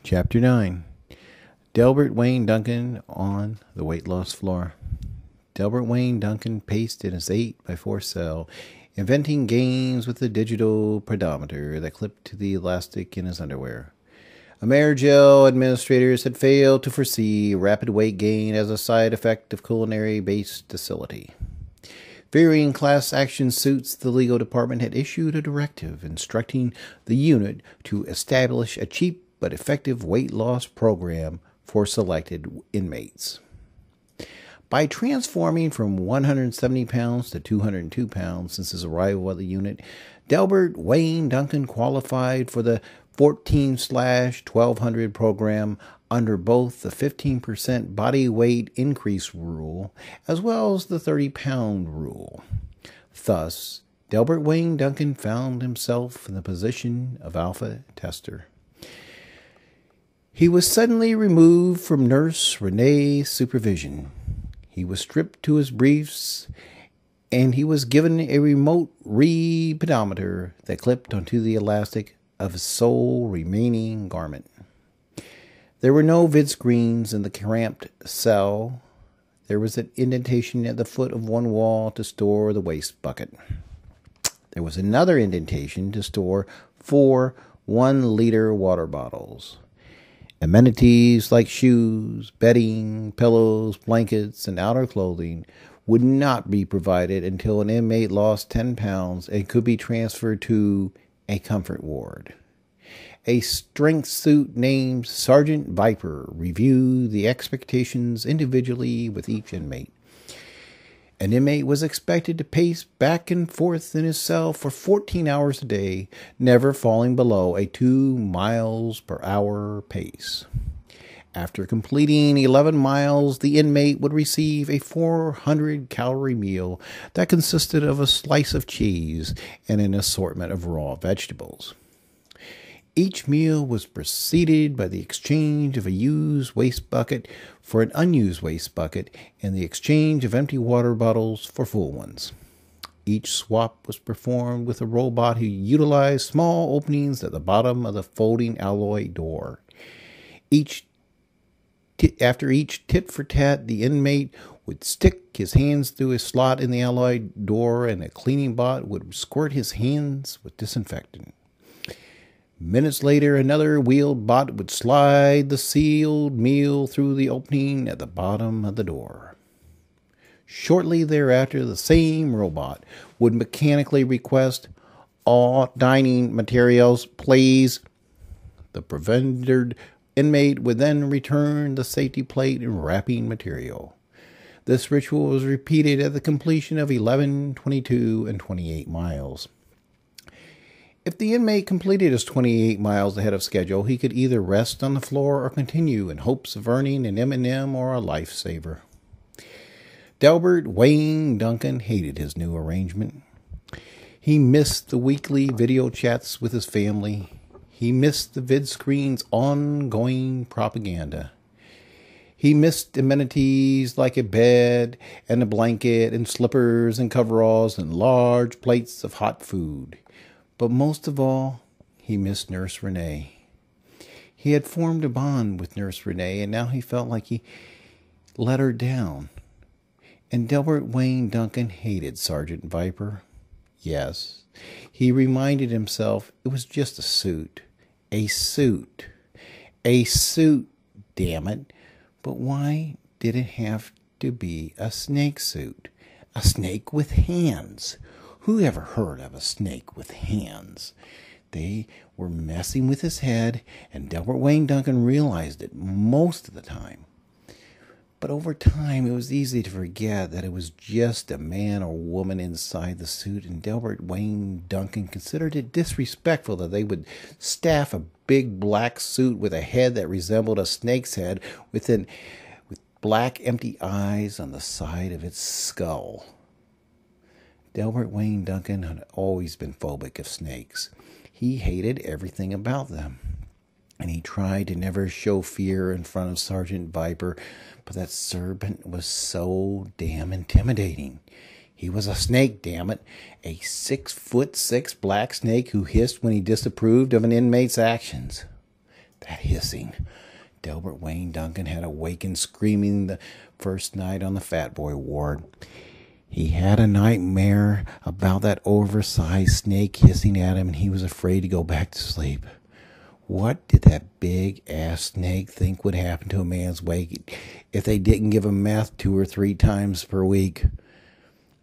Chapter 9. Delbert Wayne Duncan on the weight loss floor. Delbert Wayne Duncan paced in his 8x4 cell, inventing games with the digital pedometer that clipped to the elastic in his underwear. Amerigel administrators had failed to foresee rapid weight gain as a side effect of culinary-based docility. Fearing class action suits, the legal department had issued a directive instructing the unit to establish a cheap but effective weight loss program for selected inmates. By transforming from 170 pounds to 202 pounds since his arrival at the unit, Delbert Wayne Duncan qualified for the 14/1200 program under both the 15% body weight increase rule as well as the 30-pound rule. Thus, Delbert Wayne Duncan found himself in the position of alpha tester. He was suddenly removed from Nurse Renee's supervision. He was stripped to his briefs, and he was given a remote read pedometer that clipped onto the elastic of his sole remaining garment. There were no vid screens in the cramped cell. There was an indentation at the foot of one wall to store the waste bucket. There was another indentation to store 4 1-liter water bottles. Amenities like shoes, bedding, pillows, blankets, and outer clothing would not be provided until an inmate lost 10 pounds and could be transferred to a comfort ward. A strength suit named Sergeant Viper reviewed the expectations individually with each inmate. An inmate was expected to pace back and forth in his cell for 14 hours a day, never falling below a 2 miles per hour pace. After completing 11 miles, the inmate would receive a 400-calorie meal that consisted of a slice of cheese and an assortment of raw vegetables. Each meal was preceded by the exchange of a used waste bucket for an unused waste bucket and the exchange of empty water bottles for full ones. Each swap was performed with a robot who utilized small openings at the bottom of the folding alloy door. After each tit-for-tat, the inmate would stick his hands through a slot in the alloy door and a cleaning bot would squirt his hands with disinfectant. Minutes later, another wheeled bot would slide the sealed meal through the opening at the bottom of the door. Shortly thereafter, the same robot would mechanically request, "All dining materials, please." The prevented inmate would then return the safety plate and wrapping material. This ritual was repeated at the completion of 11, 22, and 28 miles. If the inmate completed his 28 miles ahead of schedule, he could either rest on the floor or continue in hopes of earning an M&M or a lifesaver. Delbert Wayne Duncan hated his new arrangement. He missed the weekly video chats with his family. He missed the vid screen's ongoing propaganda. He missed amenities like a bed and a blanket and slippers and coveralls and large plates of hot food. But most of all, he missed Nurse Renee. He had formed a bond with Nurse Renee, and now he felt like he let her down. And Delbert Wayne Duncan hated Sergeant Viper. Yes, he reminded himself it was just a suit. A suit. A suit, damn it. But why did it have to be a snake suit? A snake with hands. Who ever heard of a snake with hands? They were messing with his head, and Delbert Wayne Duncan realized it most of the time. But over time, it was easy to forget that it was just a man or woman inside the suit, and Delbert Wayne Duncan considered it disrespectful that they would staff a big black suit with a head that resembled a snake's head with black empty eyes on the side of its skull. Delbert Wayne Duncan had always been phobic of snakes. He hated everything about them. And he tried to never show fear in front of Sergeant Viper, but that serpent was so damn intimidating. He was a snake, damn it. A 6'6" black snake who hissed when he disapproved of an inmate's actions. That hissing. Delbert Wayne Duncan had awakened screaming the first night on the Fat Boy ward. He had a nightmare about that oversized snake hissing at him, and he was afraid to go back to sleep. What did that big-ass snake think would happen to a man's weight if they didn't give him meth 2 or 3 times per week?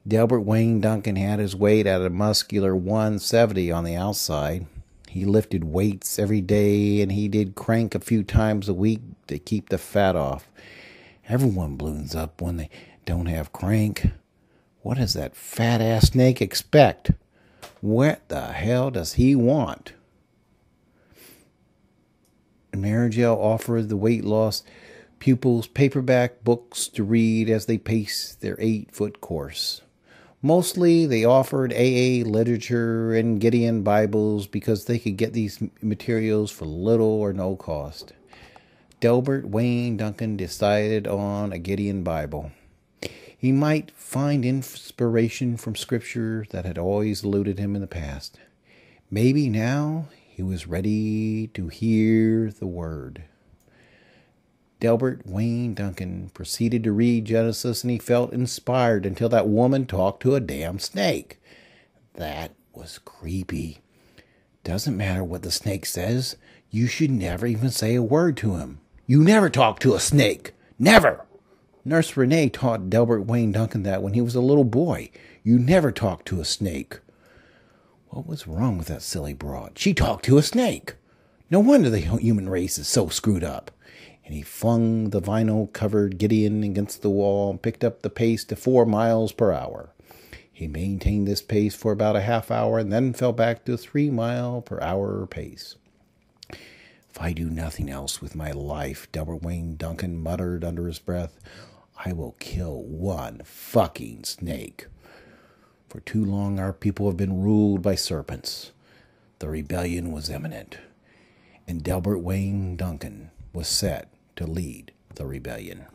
Delbert Wayne Duncan had his weight at a muscular 170 on the outside. He lifted weights every day, and he did crank a few times a week to keep the fat off. Everyone balloons up when they don't have crank. What does that fat-ass snake expect? What the hell does he want? Marigel offered the weight loss pupils paperback books to read as they paced their 8-foot course. Mostly they offered AA literature and Gideon Bibles because they could get these materials for little or no cost. Delbert Wayne Duncan decided on a Gideon Bible. He might find inspiration from scripture that had always eluded him in the past. Maybe now he was ready to hear the word. Delbert Wayne Duncan proceeded to read Genesis, and he felt inspired until that woman talked to a damn snake. That was creepy. Doesn't matter what the snake says. You should never even say a word to him. You never talk to a snake. Never. Nurse Renee taught Delbert Wayne Duncan that when he was a little boy. You never talk to a snake. What was wrong with that silly broad? She talked to a snake. No wonder the human race is so screwed up. And he flung the vinyl-covered Gideon against the wall and picked up the pace to 4 miles per hour. He maintained this pace for about a half hour and then fell back to a 3-mile-per-hour pace. If I do nothing else with my life, Delbert Wayne Duncan muttered under his breath, I will kill one fucking snake. For too long our people have been ruled by serpents. The rebellion was imminent, and Delbert Wayne Duncan was set to lead the rebellion.